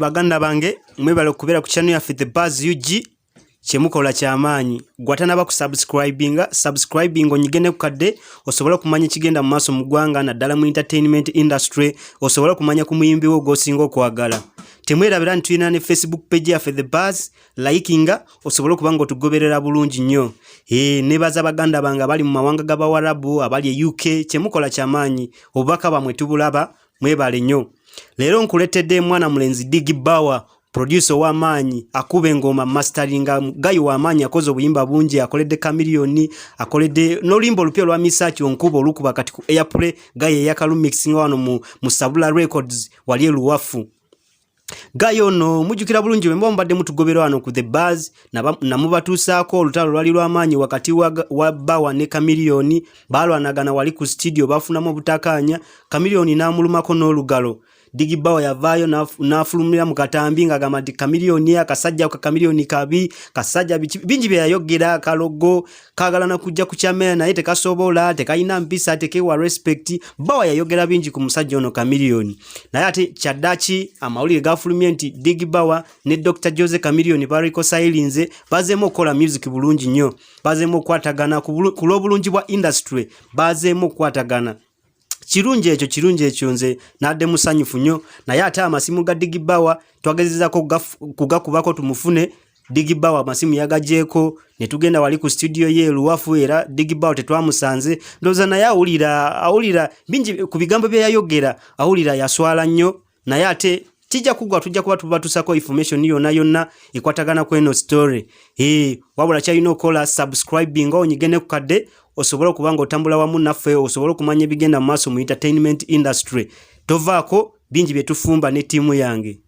Baganda bange mwebale okubera ku channel yaffe The Buzz UG kyemukola kyamaanyi gwatana ba subscribing onyigene ku kadde osobola kumanya kigenda mu maaso mu ggwanga naddala mu entertainment industry osobola kumanya ku muyimbi wo gosinga okwagala temwerabira ntuyina ne Facebook page yaffe The Buzz likinga osobola kubanga otugoberera bulungi nnyo nebaza baganda bange bali mu mawanga g'Abawarabu abali e UK kyemukola kyamaanyi obubaka bamwe tubulaba mwebale nnyo. Lero nkuletedde mwana mulenzi Buar producer wa manyi akube engoma masteringa gayo wa manyi akoze obuyimba bungi akoledde Chameleon akoledde nolimbo lupyo lwa misachi onkubo olukuba kati ku airplay gaye yakalu mixing wano mu Sabula Records wali luwafu gayo no mujukira bulungi bwe mbadde mutugobera wano ku The Buzz namubatuusaako olutalo lwali lwa manyi wakati wa Buar ne Chameleon balwanagana wali ku studio bafunamu obutakanya Chameleon namulumako n'olugalo Buar yavayo nafulumira mu katambi nga agamba nti Chameleon akasajja ka Chameleon kabi kasajja bingi bye yayogera kalogo kagala na kujja ku Chameleon naye tekasobola tekayina mpisa tekewa respect Buar yayogera bingi ku musajja ono Chameleon naye ate kyaddaaki amawulire gafulumye nti Buar ne Dr. Jose Chameleon bariko silinze Bazemu okola music bulungi nnyo Bazemu okwatagana ku lw'obulungi bwa industry Bazemu okwatagana kirungi ekyo nze nadde musanyufu nnyo naye ate amasimu ga Buar twagezezako kugakubako tumufune Buar amasimu yagajeeko ne tugenda wali ku studio ye luwafu era Buar tetwamusanze ndoza naye awulira bingi ku bigambo bye yayogera awulira yaswala nnyo naye ate tujja kuba tubatusako information yonna ekwatagana ku eno story wabula kyalina okola subscribing onyigene ku kadde osobola okubanga otambula wamu naffe osobola okumanya ebigenda mu maaso mu entertainment industry tovaako bingi bye tufumba ne tiimu yange.